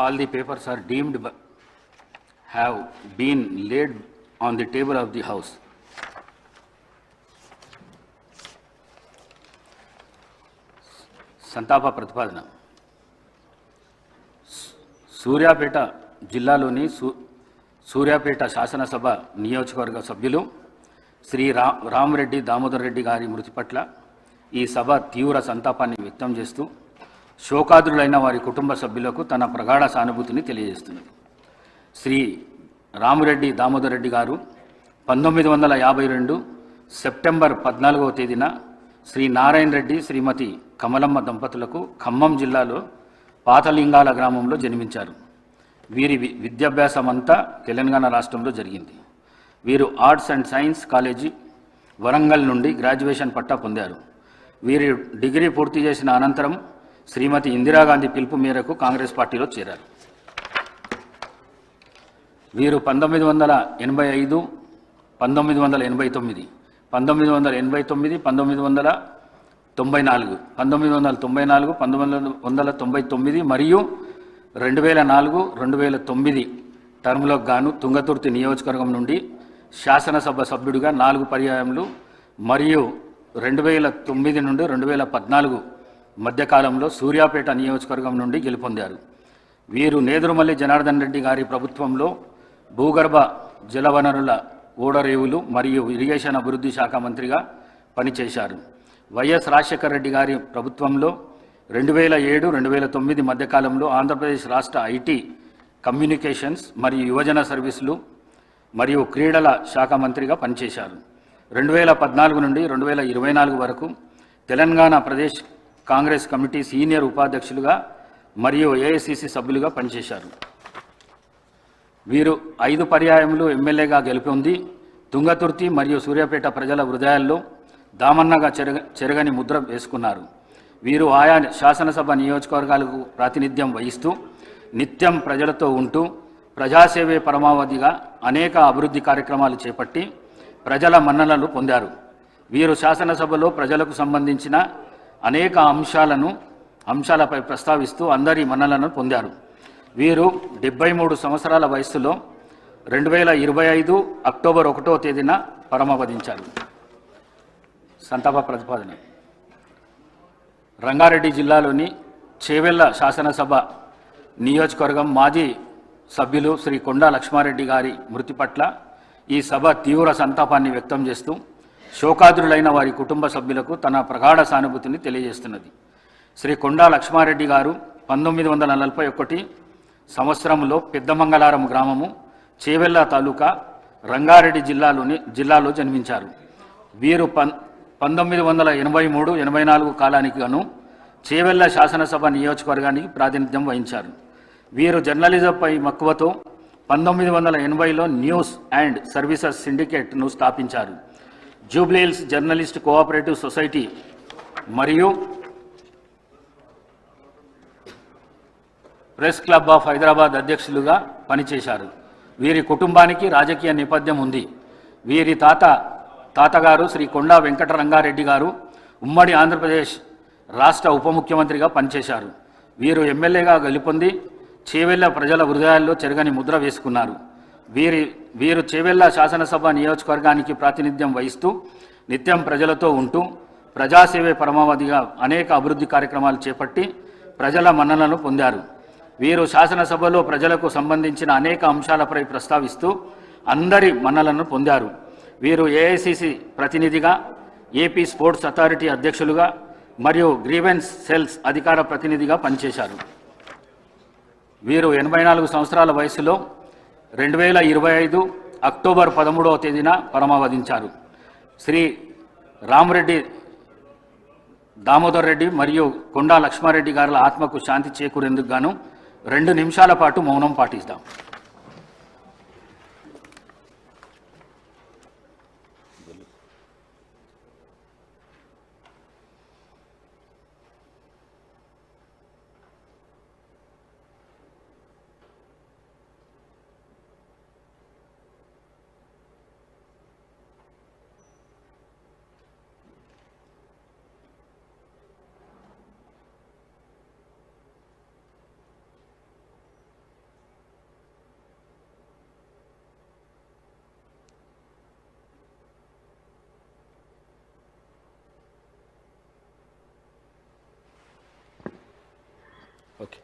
All the papers are deemed have been laid on the table of the House. సంతాప ప్రతిపాదన. సూర్యాపేట జిల్లాలోని సూర్యాపేట శాసనసభ నియోజకవర్గ సభ్యులు శ్రీ రామరెడ్డి దామోదర్ రెడ్డి గారి మృతి పట్ల ఈ సభ తీవ్ర సంతాపాన్ని వ్యక్తం చేస్తూ శోకాదులైన వారి కుటుంబ సభ్యులకు తన ప్రగాఢ సానుభూతిని తెలియజేస్తున్నది. శ్రీ రామరెడ్డి దామోదర్ రెడ్డి గారు 1952 సెప్టెంబర్ 14వ తేదీన శ్రీ నారాయణ రెడ్డి శ్రీమతి కమలమ్మ దంపతులకు ఖమ్మం జిల్లాలో పాతలింగాల గ్రామంలో జన్మించారు. వీరి విద్యాభ్యాసం అంతా తెలంగాణ రాష్ట్రంలో జరిగింది. వీరు arts and science college Warangal నుండి గ్రాడ్యుయేషన్ పట్టా పొందారు. వీరు డిగ్రీ పూర్తి చేసిన అనంతరం శ్రీమతి ఇందిరాగాంధీ పిలుపు మేరకు కాంగ్రెస్ పార్టీలో చేరారు. వీరు 1985, 1989, 1989, 1994, 1994, 1999 మరియు 2004, 2009 టర్ములకు గాను తుంగతుర్తి నియోజకవర్గం నుండి శాసనసభ సభ్యుడిగా 4 పర్యాయములు మరియు 2009 నుండి 2014 మధ్యకాలంలో సూర్యాపేట నియోజకవర్గం నుండి గెలుపొందారు. వీరు నేదురుమల్లి జనార్దన్ రెడ్డి గారి ప్రభుత్వంలో భూగర్భ జలవనరుల ఓడరేవులు మరియు ఇరిగేషన్ అభివృద్ధి శాఖ మంత్రిగా పనిచేశారు. వైఎస్ రాజశేఖర రెడ్డి గారి ప్రభుత్వంలో 2007, 2009 మధ్యకాలంలో ఆంధ్రప్రదేశ్ రాష్ట్ర ఐటీ, కమ్యూనికేషన్స్ మరియు యువజన సర్వీసులు మరియు క్రీడల శాఖ మంత్రిగా పనిచేశారు. 2014 నుండి 2024 వరకు తెలంగాణ ప్రదేశ్ కాంగ్రెస్ కమిటీ సీనియర్ ఉపాధ్యక్షులుగా మరియు ఏఐసిసి సభ్యులుగా పనిచేశారు. వీరు 5 పర్యాయములు ఎమ్మెల్యేగా గెలుపొంది తుంగతుర్తి మరియు సూర్యాపేట ప్రజల హృదయాల్లో దామన్నగా చెరగని ముద్ర వేసుకున్నారు. వీరు ఆయా శాసనసభ నియోజకవర్గాలకు ప్రాతినిధ్యం వహిస్తూ నిత్యం ప్రజలతో ఉంటూ ప్రజాసేవే పరమావధిగా అనేక అభివృద్ధి కార్యక్రమాలు చేపట్టి ప్రజల మన్ననలు పొందారు. వీరు శాసనసభలో ప్రజలకు సంబంధించిన అనేక అంశాలపై ప్రస్తావిస్తూ అందరి మన్ననలను పొందారు. వీరు 73 సంవత్సరాల వయస్సులో 2025 అక్టోబర్ 1వ తేదీన పరమపదించారు. సంతాప ప్రతిపాదన. రంగారెడ్డి జిల్లాలోని చేవెళ్ల శాసనసభ నియోజకవర్గం మాజీ సభ్యులు శ్రీ కొండా లక్ష్మారెడ్డి గారి మృతి పట్ల ఈ సభ తీవ్ర సంతాపాన్ని వ్యక్తం చేస్తూ శోకాదులైన వారి కుటుంబ సభ్యులకు తన ప్రగాఢ సానుభూతిని తెలియజేస్తున్నది. శ్రీ కొండా లక్ష్మారెడ్డి గారు 1941 సంవత్సరంలో పెద్దమంగళారం గ్రామము, చేవెళ్ల తాలూకా, రంగారెడ్డి జిల్లాలో జన్మించారు. వీరు 1983, 84 కాలానికి గాను చేవెళ్ల శాసనసభ నియోజకవర్గానికి ప్రాతినిధ్యం వహించారు. వీరు జర్నలిజంపై మక్కువతో 1980లో న్యూస్ అండ్ సర్వీసెస్ సిండికేట్ను స్థాపించారు. జూబ్లీహిల్స్ జర్నలిస్ట్ కోఆపరేటివ్ సొసైటీ మరియు ప్రెస్ క్లబ్ ఆఫ్ హైదరాబాద్ అధ్యక్షులుగా పనిచేశారు. వీరి కుటుంబానికి రాజకీయ నేపథ్యం ఉంది. వీరి తాతగారు శ్రీ కొండా వెంకటరంగారెడ్డి గారు ఉమ్మడి ఆంధ్రప్రదేశ్ రాష్ట్ర ఉప ముఖ్యమంత్రిగా పనిచేశారు. వీరు ఎమ్మెల్యేగా గెలుపొంది చేవెళ్ల ప్రజల హృదయాల్లో చెరగని ముద్ర వేసుకున్నారు. వీరు చేవెళ్ల శాసనసభ నియోజకవర్గానికి ప్రాతినిధ్యం వహిస్తూ నిత్యం ప్రజలతో ఉంటూ ప్రజాసేవే పరమావధిగా అనేక అభివృద్ధి కార్యక్రమాలు చేపట్టి ప్రజల మన్ననలను పొందారు. వీరు శాసనసభలో ప్రజలకు సంబంధించిన అనేక అంశాలపై ప్రస్తావిస్తూ అందరి మన్ననలను పొందారు. వీరు ఏఐసిసి ప్రతినిధిగా, ఏపీ స్పోర్ట్స్ అథారిటీ అధ్యక్షులుగా మరియు గ్రీవెన్స్ సెల్స్ అధికార ప్రతినిధిగా పనిచేశారు. వీరు 84 సంవత్సరాల వయసులో 2025 అక్టోబర్ 13వ తేదీన పరమపదించారు. శ్రీ రామరెడ్డి దామోదర్ రెడ్డి మరియు కొండా లక్ష్మారెడ్డి గారుల ఆత్మకు శాంతి చేకూరేందుకు గాను 2 నిమిషాల పాటు మౌనం పాటిస్తాం. ఓకే.